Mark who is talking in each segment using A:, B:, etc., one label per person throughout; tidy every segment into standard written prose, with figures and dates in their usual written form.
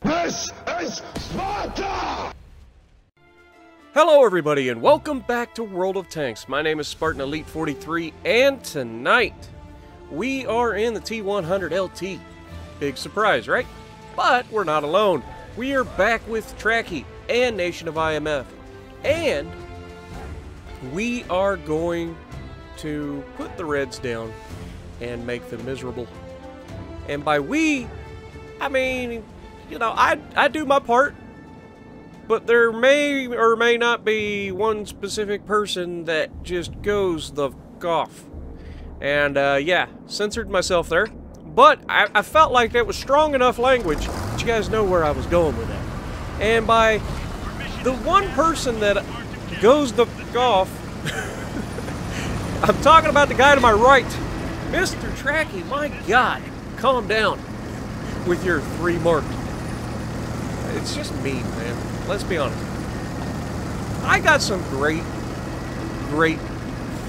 A: This is Sparta!
B: Hello everybody and welcome back to World of Tanks. My name is Spartan Elite 43 and tonight we are in the T100 LT. Big surprise, right? But we're not alone. We are back with Ptracki and Nation of IMF. And we are going to put the Reds down and make them miserable. And by we, I mean, you know, I do my part. But there may or may not be one specific person that just goes the f*** off. And, yeah, censored myself there. But I felt like that was strong enough language that you guys know where I was going with that. And by the one person that goes the f*** off, I'm talking about the guy to my right. Mr. Ptracki, my God, calm down with your 3 mark. It's just mean, man. Let's be honest. I got some great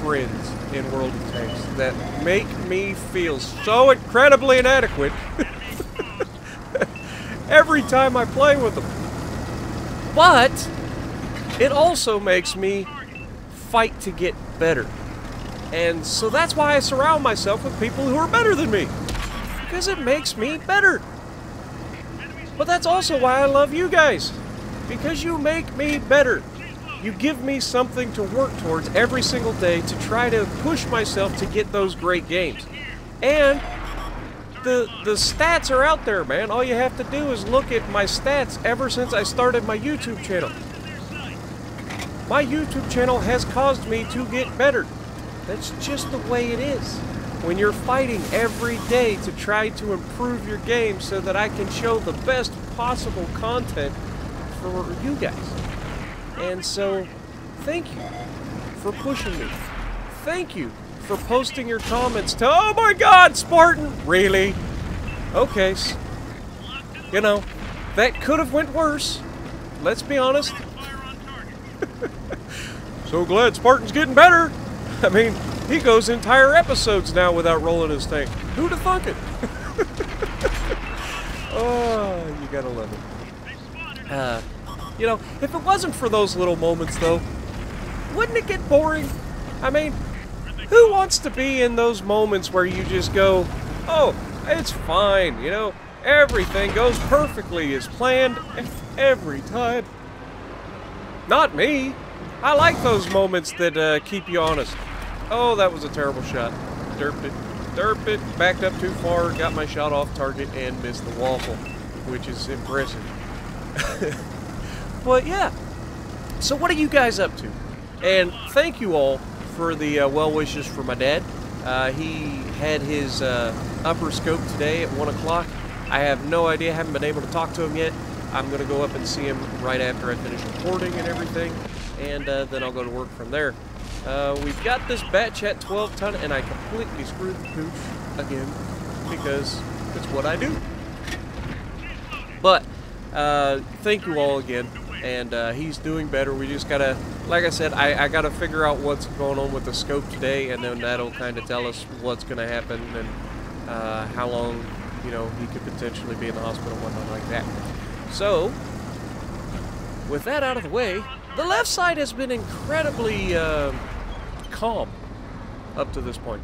B: friends in World of Tanks that make me feel so incredibly inadequate every time I play with them. But it also makes me fight to get better. And so that's why I surround myself with people who are better than me. Because it makes me better. But that's also why I love you guys. Because you make me better. You give me something to work towards every single day to try to push myself to get those great games. And the stats are out there, man. All you have to do is look at my stats ever since I started my YouTube channel. My YouTube channel has caused me to get better. That's just the way it is. When you're fighting every day to try to improve your game so that I can show the best possible content for you guys. And so, thank you for pushing me. Thank you for posting your comments to, oh my God, Spartan! Really? Okay. You know, that could have went worse. Let's be honest. So glad Spartan's getting better. I mean, he goes entire episodes now without rolling his tank. Who'd have thunk it? Oh, you gotta love it. You know, if it wasn't for those little moments, though, wouldn't it get boring? I mean, who wants to be in those moments where you just go, oh, it's fine, you know, everything goes perfectly as planned every time? Not me. I like those moments that keep you honest. Oh, that was a terrible shot. Derped it, backed up too far, got my shot off target, and missed the waffle, which is impressive. But yeah, so what are you guys up to? And thank you all for the well wishes for my dad. He had his upper scope today at 1 o'clock. I have no idea, haven't been able to talk to him yet. I'm going to go up and see him right after I finish recording and everything, and then I'll go to work from there. We've got this batch at 12 ton, and I completely screwed the pooch again, because it's what I do. But, thank you all again, and he's doing better. We just gotta, like I said, I gotta figure out what's going on with the scope today, and then that'll kind of tell us what's gonna happen, and how long, you know, he could potentially be in the hospital and whatnot like that. So, with that out of the way, the left side has been incredibly calm up to this point.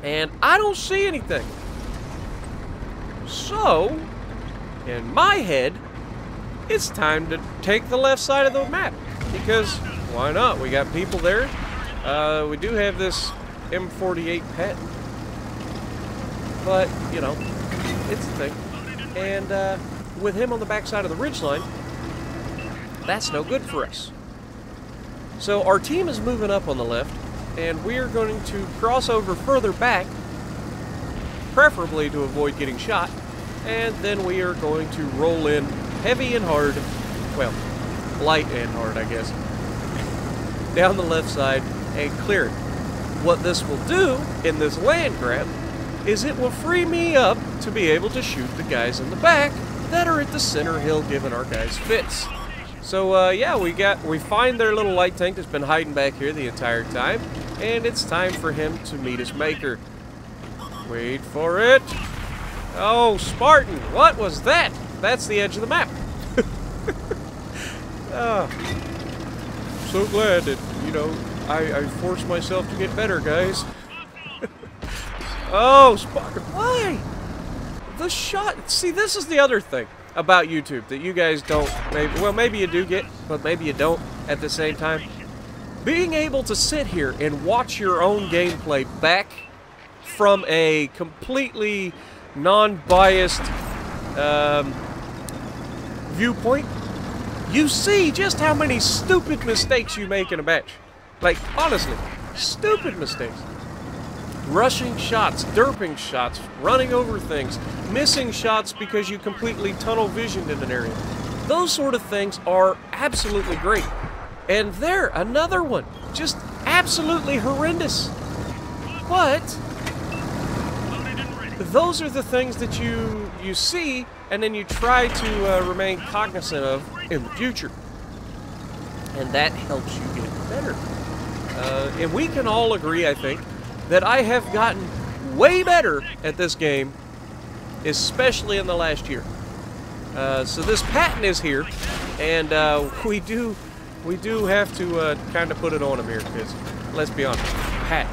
B: And I don't see anything. So, in my head, it's time to take the left side of the map. Because, why not? We got people there. We do have this M48 pet. But, you know, it's the thing. And with him on the backside of the ridgeline, that's no good for us. So our team is moving up on the left, and we're going to cross over further back, preferably to avoid getting shot, and then we are going to roll in heavy and hard, well, light and hard, I guess, down the left side and clear it. What this will do in this land grab is it will free me up to be able to shoot the guys in the back that are at the center hill giving our guys fits. So, yeah, we find their little light tank that's been hiding back here the entire time, and it's time for him to meet his maker. Wait for it. Oh, Spartan, what was that? That's the edge of the map. So glad that, you know, I forced myself to get better, guys. Oh, Spartan, why? The shot, see, this is the other thing about YouTube that you guys don't, maybe you do get, but maybe you don't at the same time. Being able to sit here and watch your own gameplay back from a completely non-biased viewpoint, you see just how many stupid mistakes you make in a match. Like, honestly, stupid mistakes. Rushing shots, derping shots, running over things, missing shots because you completely tunnel visioned in an area. Those sort of things are absolutely great. And there, another one, just absolutely horrendous. But those are the things that you see, and then you try to remain cognizant of in the future. And that helps you get better. And we can all agree, I think, that I have gotten way better at this game, especially in the last year. So this patent is here, and we do have to kind of put it on him here, because let's be honest, patent.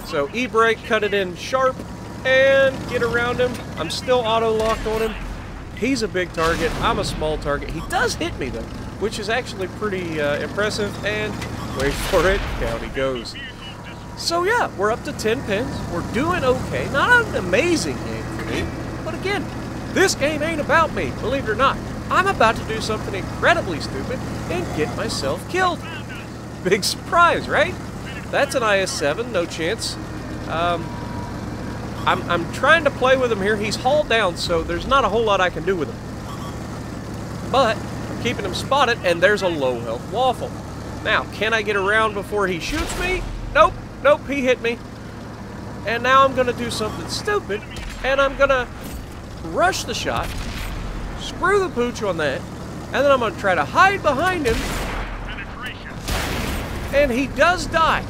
B: So E-brake, cut it in sharp, and get around him. I'm still auto-locked on him. He's a big target. I'm a small target. He does hit me, though, which is actually pretty impressive, and wait for it, down he goes. So yeah, we're up to 10 pins. We're doing okay. Not an amazing game for me, but again, this game ain't about me, believe it or not. I'm about to do something incredibly stupid and get myself killed. Big surprise, right? That's an IS-7, no chance. I'm trying to play with him here. He's hauled down, so there's not a whole lot I can do with him. But I'm keeping him spotted, and there's a low health waffle. Now, can I get around before he shoots me? Nope. Nope, he hit me. And now I'm going to do something stupid, and I'm going to rush the shot, screw the pooch on that, and then I'm going to try to hide behind him, and he does die.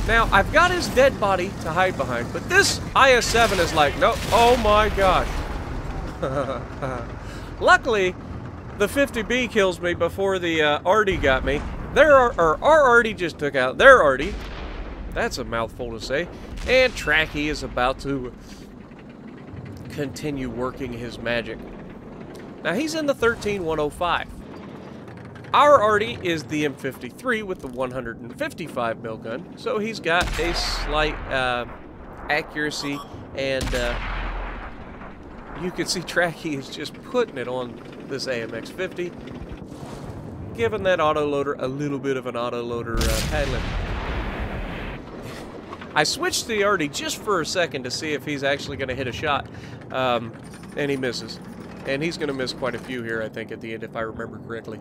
B: Now, I've got his dead body to hide behind, but this IS-7 is like, no, oh my god. Luckily, the 50B kills me before the Artie got me. Our Artie just took out their Artie. That's a mouthful to say. And Ptracki is about to continue working his magic. Now, he's in the 13105. Our Artie is the M53 with the 155 mil gun, so he's got a slight accuracy, and you can see Ptracki is just putting it on this AMX-50, giving that autoloader a little bit of an autoloader paddling. I switched to the Artie just for a second to see if he's actually going to hit a shot, and he misses. And he's going to miss quite a few here, I think, at the end, if I remember correctly.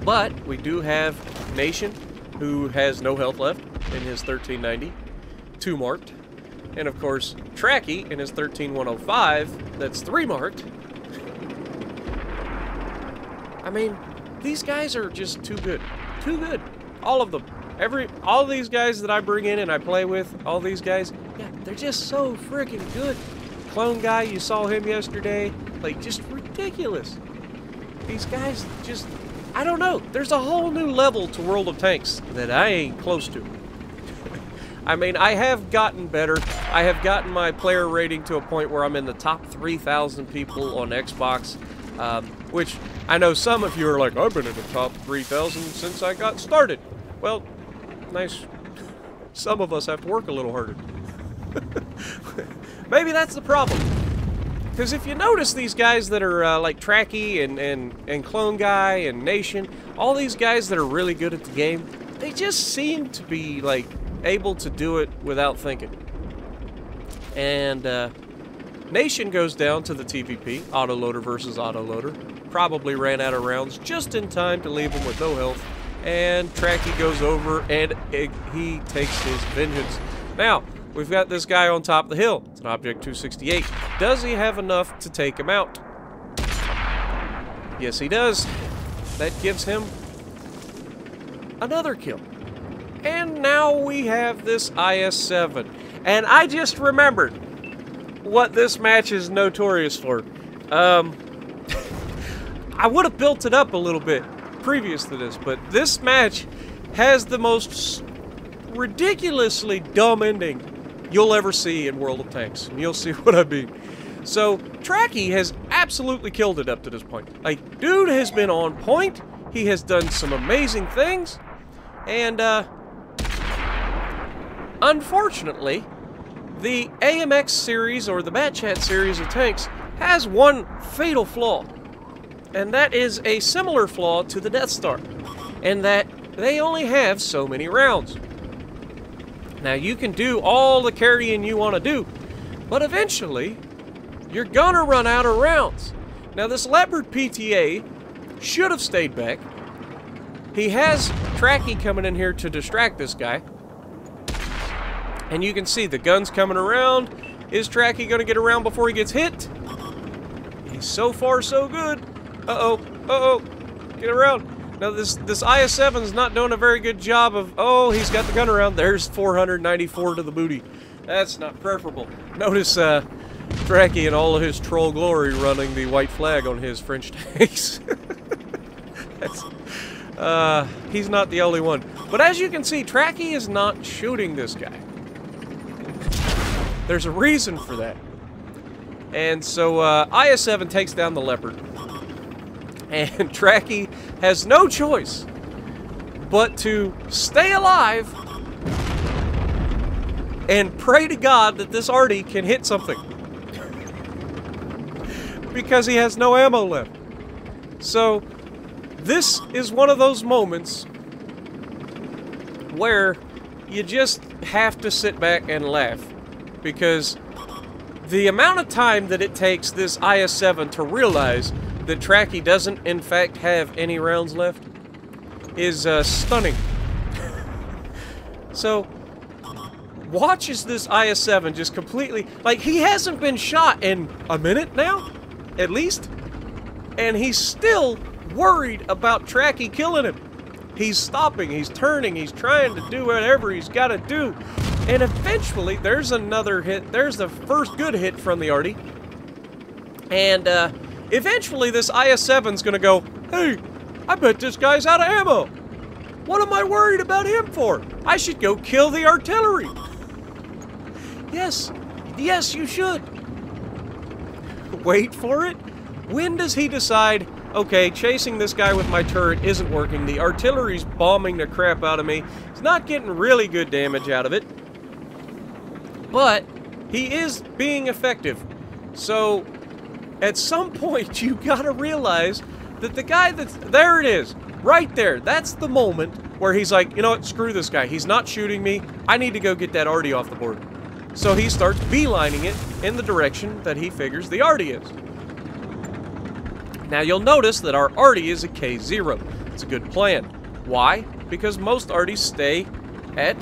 B: But we do have Nation, who has no health left in his 1390, 2 marked. And of course, Ptracki in his 13105, that's 3 marked. I mean, these guys are just too good. Too good. All of them. All these guys that I bring in and I play with, all these guys, yeah, they're just so freaking good. Clone guy, you saw him yesterday, like, just ridiculous. These guys just, I don't know, there's a whole new level to World of Tanks that I ain't close to. I mean, I have gotten better. I have gotten my player rating to a point where I'm in the top 3,000 people on Xbox, which I know some of you are like, I've been in the top 3,000 since I got started. Well, nice. Some of us have to work a little harder. Maybe that's the problem. Because if you notice these guys that are like Ptracki and Clone Guy and Nation, all these guys that are really good at the game, they just seem to be like able to do it without thinking. And Nation goes down to the TVP, autoloader versus autoloader. Probably ran out of rounds just in time to leave him with no health. And Ptracki goes over and he takes his vengeance. Now, we've got this guy on top of the hill. It's an Object 268. Does he have enough to take him out? Yes, he does. That gives him another kill. And now we have this IS-7. And I just remembered, what this match is notorious for. I would have built it up a little bit previous to this, but this match has the most ridiculously dumb ending you'll ever see in World of Tanks. And you'll see what I mean. So, Ptracki has absolutely killed it up to this point. Like, dude has been on point. He has done some amazing things. And, unfortunately, the AMX series, or the Bat Chat series of tanks, has one fatal flaw. And that is a similar flaw to the Death Star. And that they only have so many rounds. Now, you can do all the carrying you want to do, but eventually, you're gonna run out of rounds. Now, this Leopard PTA should have stayed back. He has Ptracki coming in here to distract this guy. And you can see the gun's coming around. Is Ptracki gonna get around before he gets hit? He's so far so good. Uh-oh, uh-oh, get around. Now, this IS-7's not doing a very good job of... Oh, he's got the gun around. There's 494 to the booty. That's not preferable. Notice, Ptracki in all of his troll glory running the white flag on his French tanks. He's not the only one. But as you can see, Ptracki is not shooting this guy. There's a reason for that. And so, IS-7 takes down the Leopard. And Ptracki has no choice but to stay alive and pray to God that this arty can hit something. Because he has no ammo left. So, this is one of those moments where you just have to sit back and laugh. Because the amount of time that it takes this IS-7 to realize that Ptracki doesn't, in fact, have any rounds left is stunning. So, watch as this IS-7 just completely... Like, he hasn't been shot in a minute now, at least, and he's still worried about Ptracki killing him. He's stopping, he's turning, he's trying to do whatever he's got to do. And eventually, there's another hit. There's the first good hit from the arty. And, eventually, this IS-7's gonna go, hey, I bet this guy's out of ammo. What am I worried about him for? I should go kill the artillery. Yes, yes, you should. Wait for it. When does he decide, okay, chasing this guy with my turret isn't working, the artillery's bombing the crap out of me, he's not getting really good damage out of it, but he is being effective. So, at some point, you gotta realize that the guy that's... There it is. Right there. That's the moment where he's like, you know what? Screw this guy. He's not shooting me. I need to go get that arty off the board. So he starts beelining it in the direction that he figures the arty is. Now, you'll notice that our arty is a K0. It's a good plan. Why? Because most arties stay at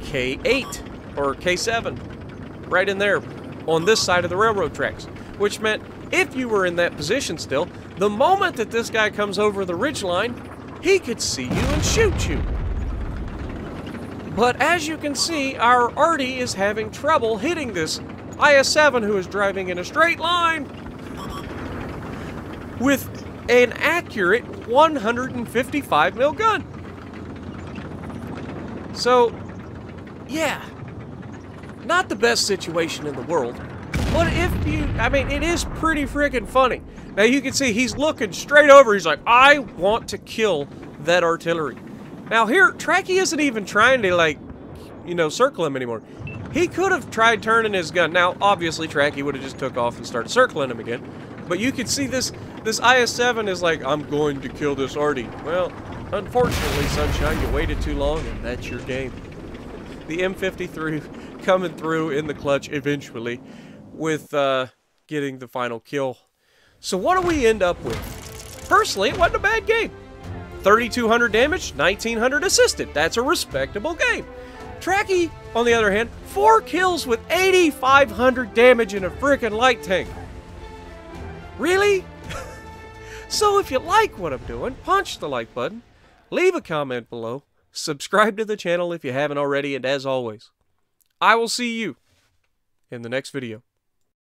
B: K8 or K7. Right in there on this side of the railroad tracks. Which meant, if you were in that position still, the moment that this guy comes over the ridgeline, he could see you and shoot you. But as you can see, our arty is having trouble hitting this IS-7 who is driving in a straight line with an accurate 155 mil gun. So, yeah, not the best situation in the world. But if you... I mean, it is pretty freaking funny. Now, you can see he's looking straight over. He's like, I want to kill that artillery. Now, here, Ptracki isn't even trying to, like, you know, circle him anymore. He could have tried turning his gun. Now, obviously, Ptracki would have just took off and started circling him again. But you can see this IS-7 is like, I'm going to kill this arty. Well, unfortunately, Sunshine, you waited too long, and that's your game. The M53 coming through in the clutch eventually, with getting the final kill. So what do we end up with? Personally, it wasn't a bad game. 3,200 damage, 1,900 assisted. That's a respectable game. Ptracki, on the other hand, 4 kills with 8,500 damage in a freaking light tank. Really? So if you like what I'm doing, punch the like button, leave a comment below, subscribe to the channel if you haven't already, and as always, I will see you in the next video.